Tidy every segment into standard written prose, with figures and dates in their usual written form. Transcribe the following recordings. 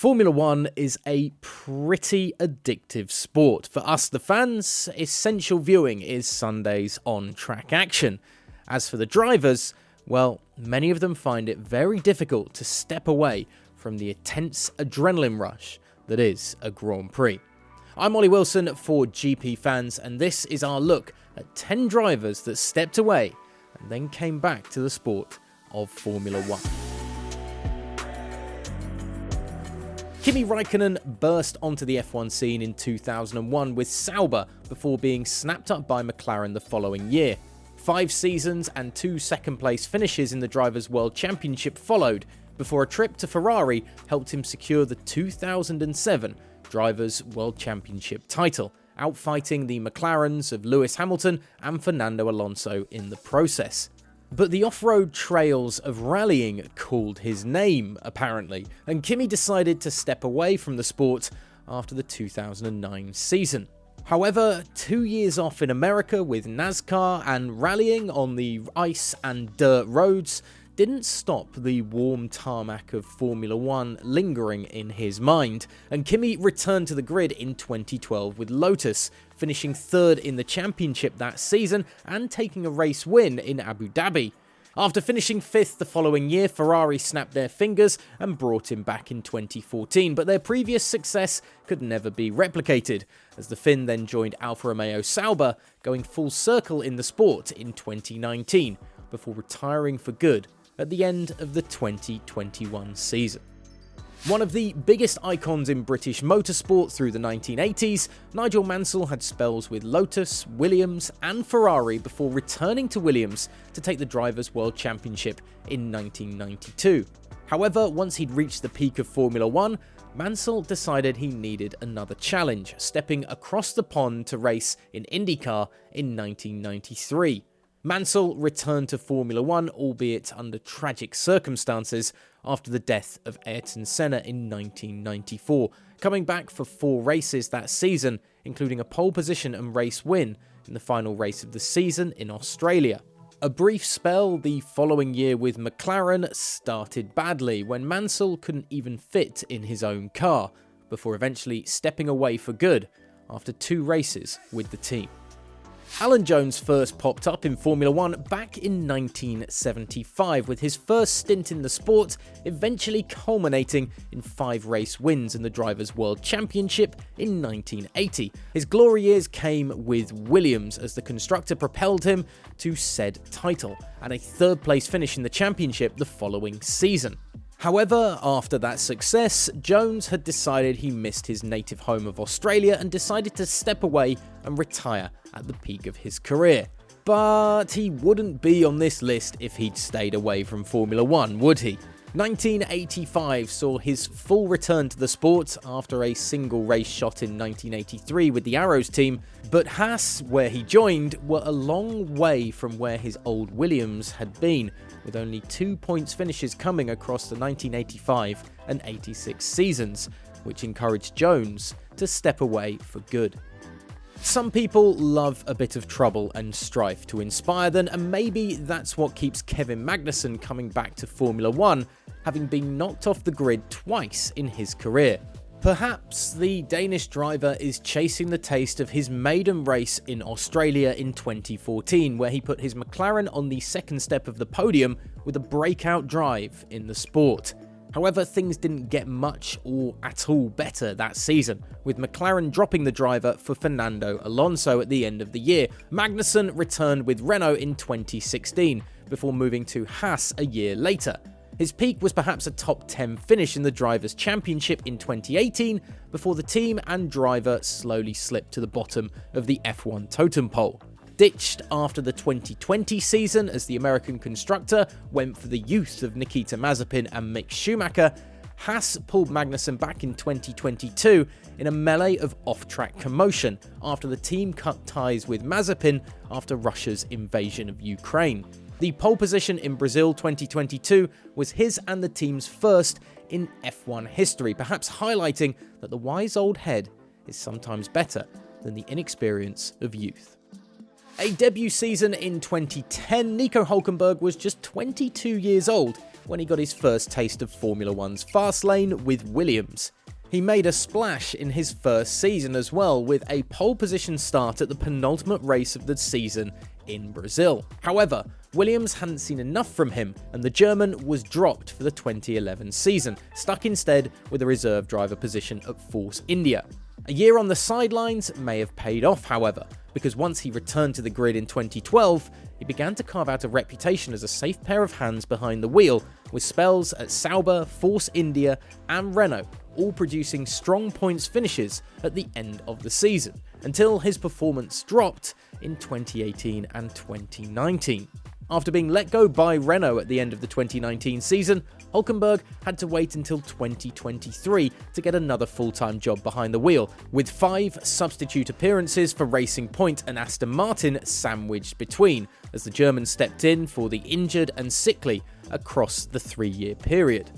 Formula One is a pretty addictive sport. For us, the fans, essential viewing is Sunday's on-track action. As for the drivers, well, many of them find it very difficult to step away from the intense adrenaline rush that is a Grand Prix. I'm Ollie Wilson for GPFans, and this is our look at 10 drivers that stepped away and then came back to the sport of Formula One. Kimi Raikkonen burst onto the F1 scene in 2001 with Sauber before being snapped up by McLaren the following year. 5 seasons and 2 second-place finishes in the Drivers' World Championship followed, before a trip to Ferrari helped him secure the 2007 Drivers' World Championship title, outfighting the McLarens of Lewis Hamilton and Fernando Alonso in the process. But the off-road trails of rallying called his name, apparently, and Kimi decided to step away from the sport after the 2009 season. However, 2 years off in America with NASCAR and rallying on the ice and dirt roads didn't stop the warm tarmac of Formula One lingering in his mind, and Kimi returned to the grid in 2012 with Lotus, finishing 3rd in the championship that season and taking a race win in Abu Dhabi. After finishing 5th the following year, Ferrari snapped their fingers and brought him back in 2014, but their previous success could never be replicated, as the Finn then joined Alfa Romeo Sauber, going full circle in the sport in 2019, before retiring for good at the end of the 2021 season. One of the biggest icons in British motorsport through the 1980s, Nigel Mansell had spells with Lotus, Williams and Ferrari before returning to Williams to take the Drivers' World Championship in 1992. However, once he'd reached the peak of Formula One, Mansell decided he needed another challenge, stepping across the pond to race in IndyCar in 1993. Mansell returned to Formula One, albeit under tragic circumstances, after the death of Ayrton Senna in 1994, coming back for 4 races that season, including a pole position and race win in the final race of the season in Australia. A brief spell the following year with McLaren started badly when Mansell couldn't even fit in his own car, before eventually stepping away for good after 2 races with the team. Alan Jones first popped up in Formula One back in 1975, with his first stint in the sport eventually culminating in 5 race wins in the Drivers' World Championship in 1980. His glory years came with Williams as the constructor propelled him to said title, and a 3rd place finish in the championship the following season. However, after that success, Jones had decided he missed his native home of Australia and decided to step away and retire at the peak of his career. But he wouldn't be on this list if he'd stayed away from Formula One, would he? 1985 saw his full return to the sport after a single race shot in 1983 with the Arrows team, but Haas, where he joined, were a long way from where his old Williams had been, with only 2 points finishes coming across the 1985 and 86 seasons, which encouraged Jones to step away for good. Some people love a bit of trouble and strife to inspire them, and maybe that's what keeps Kevin Magnuson coming back to Formula One, having been knocked off the grid twice in his career. Perhaps the Danish driver is chasing the taste of his maiden race in Australia in 2014, where he put his McLaren on the 2nd step of the podium with a breakout drive in the sport. However, things didn't get much or at all better that season, with McLaren dropping the driver for Fernando Alonso at the end of the year. Magnuson returned with Renault in 2016, before moving to Haas a year later. His peak was perhaps a top 10 finish in the Drivers' Championship in 2018, before the team and driver slowly slipped to the bottom of the F1 totem pole. Ditched after the 2020 season as the American constructor went for the youth of Nikita Mazepin and Mick Schumacher, Haas pulled Magnuson back in 2022 in a melee of off-track commotion after the team cut ties with Mazepin after Russia's invasion of Ukraine. The pole position in Brazil 2022 was his and the team's first in F1 history, perhaps highlighting that the wise old head is sometimes better than the inexperience of youth. A debut season in 2010, Nico Hulkenberg was just 22 years old when he got his first taste of Formula One's fast lane with Williams. He made a splash in his first season as well, with a pole position start at the penultimate race of the season in Brazil. However, Williams hadn't seen enough from him, and the German was dropped for the 2011 season, stuck instead with a reserve driver position at Force India. A year on the sidelines may have paid off, however, because once he returned to the grid in 2012, he began to carve out a reputation as a safe pair of hands behind the wheel, with spells at Sauber, Force India and Renault, all producing strong points finishes at the end of the season, until his performance dropped in 2018 and 2019. After being let go by Renault at the end of the 2019 season, Hulkenberg had to wait until 2023 to get another full-time job behind the wheel, with 5 substitute appearances for Racing Point and Aston Martin sandwiched between, as the German stepped in for the injured and sickly across the 3-year period.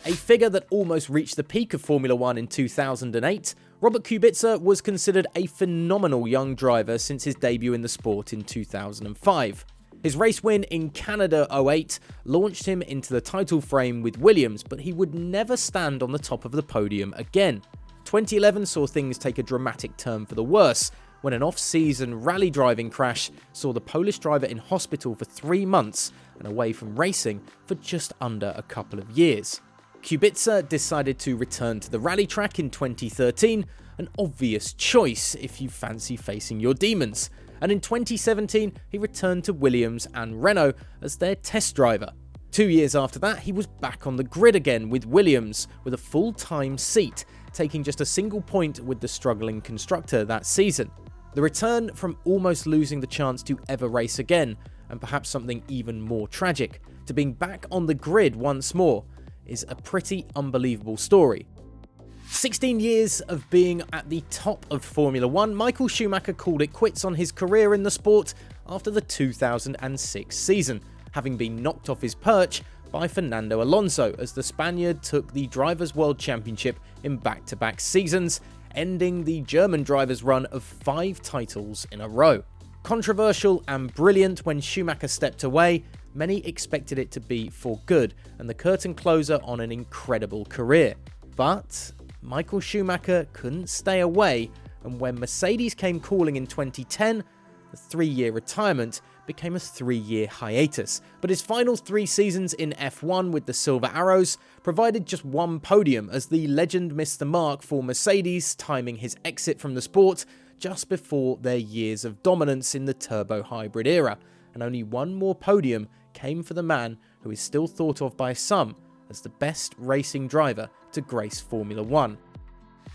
A figure that almost reached the peak of Formula One in 2008, Robert Kubica was considered a phenomenal young driver since his debut in the sport in 2005. His race win in Canada 08 launched him into the title frame with Williams, but he would never stand on the top of the podium again. 2011 saw things take a dramatic turn for the worse, when an off-season rally driving crash saw the Polish driver in hospital for 3 months and away from racing for just under a couple of years. Kubica decided to return to the rally track in 2013, an obvious choice if you fancy facing your demons. And in 2017, he returned to Williams and Renault as their test driver. 2 years after that, he was back on the grid again with Williams with a full-time seat, taking just a single point with the struggling constructor that season. The return from almost losing the chance to ever race again, and perhaps something even more tragic, to being back on the grid once more, is a pretty unbelievable story. 16 years of being at the top of Formula One, Michael Schumacher called it quits on his career in the sport after the 2006 season, having been knocked off his perch by Fernando Alonso as the Spaniard took the Drivers' World Championship in back-to-back seasons, ending the German driver's run of 5 titles in a row. Controversial and brilliant when Schumacher stepped away, many expected it to be for good and the curtain closer on an incredible career. But Michael Schumacher couldn't stay away, and when Mercedes came calling in 2010, the 3-year retirement became a 3-year hiatus. But his final 3 seasons in F1 with the Silver Arrows provided just 1 podium as the legend missed the mark for Mercedes, timing his exit from the sport just before their years of dominance in the turbo hybrid era, and only 1 more podium came for the man who is still thought of by some as the best racing driver to grace Formula One.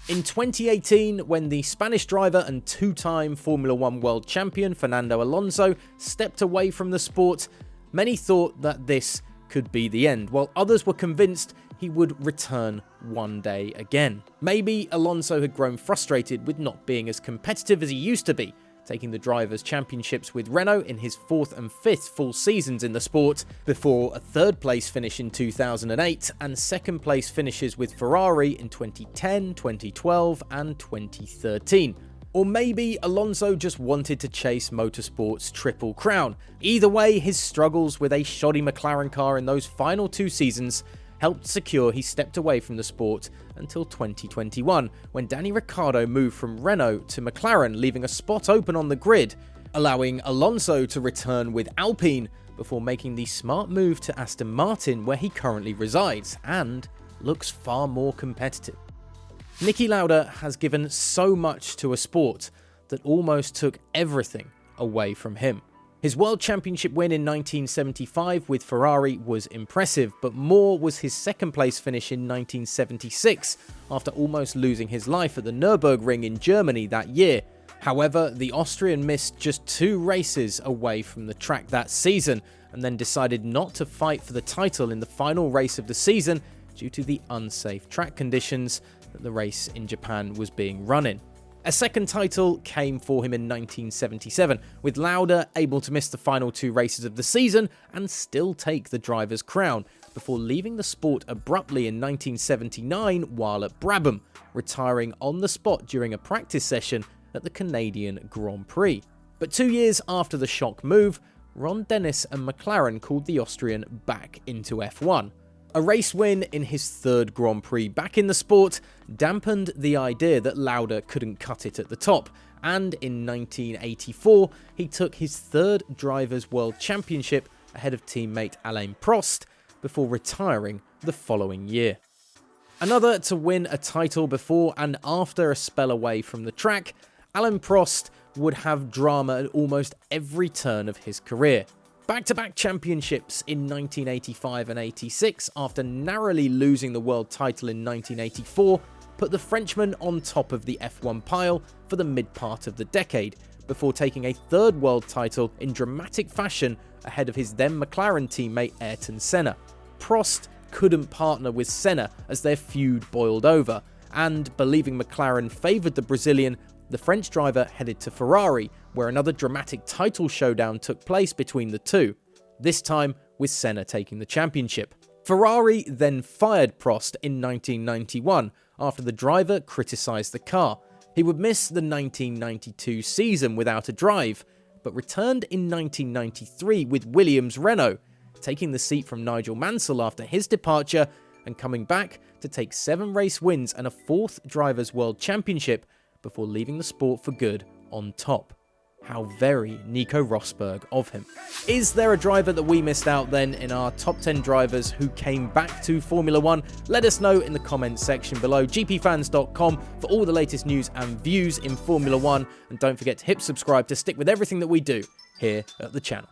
In 2018, when the Spanish driver and 2-time Formula One world champion Fernando Alonso stepped away from the sport, many thought that this could be the end, while others were convinced he would return one day again. Maybe Alonso had grown frustrated with not being as competitive as he used to be, taking the Drivers' Championships with Renault in his 4th and 5th full seasons in the sport, before a 3rd place finish in 2008 and 2nd place finishes with Ferrari in 2010, 2012 and 2013. Or maybe Alonso just wanted to chase motorsport's Triple Crown. Either way, his struggles with a shoddy McLaren car in those final 2 seasons helped secure he stepped away from the sport until 2021, when Danny Ricciardo moved from Renault to McLaren, leaving a spot open on the grid, allowing Alonso to return with Alpine before making the smart move to Aston Martin, where he currently resides, and looks far more competitive. Niki Lauda has given so much to a sport that almost took everything away from him. His World Championship win in 1975 with Ferrari was impressive, but more was his 2nd place finish in 1976 after almost losing his life at the Nürburgring in Germany that year. However, the Austrian missed just 2 races away from the track that season and then decided not to fight for the title in the final race of the season due to the unsafe track conditions that the race in Japan was being run in. A 2nd title came for him in 1977, with Lauda able to miss the final 2 races of the season and still take the driver's crown, before leaving the sport abruptly in 1979 while at Brabham, retiring on the spot during a practice session at the Canadian Grand Prix. But 2 years after the shock move, Ron Dennis and McLaren called the Austrian back into F1. A race win in his third Grand Prix back in the sport dampened the idea that Lauda couldn't cut it at the top, and in 1984 he took his third Drivers' World Championship ahead of teammate Alain Prost before retiring the following year. Another to win a title before and after a spell away from the track, Alain Prost would have drama at almost every turn of his career. Back-to-back championships in 1985 and 86 after narrowly losing the world title in 1984 put the Frenchman on top of the F1 pile for the mid-part of the decade, before taking a third world title in dramatic fashion ahead of his then McLaren teammate Ayrton Senna. Prost couldn't partner with Senna as their feud boiled over, and believing McLaren favoured the Brazilian, the French driver headed to Ferrari, where another dramatic title showdown took place between the two, this time with Senna taking the championship. Ferrari then fired Prost in 1991 after the driver criticised the car. He would miss the 1992 season without a drive, but returned in 1993 with Williams Renault, taking the seat from Nigel Mansell after his departure and coming back to take 7 race wins and a 4th Drivers' World Championship before leaving the sport for good on top. How very Nico Rosberg of him. Is there a driver that we missed out then in our top 10 drivers who came back to Formula 1? Let us know in the comments section below. GPFans.com for all the latest news and views in Formula 1, and don't forget to hit subscribe to stick with everything that we do here at the channel.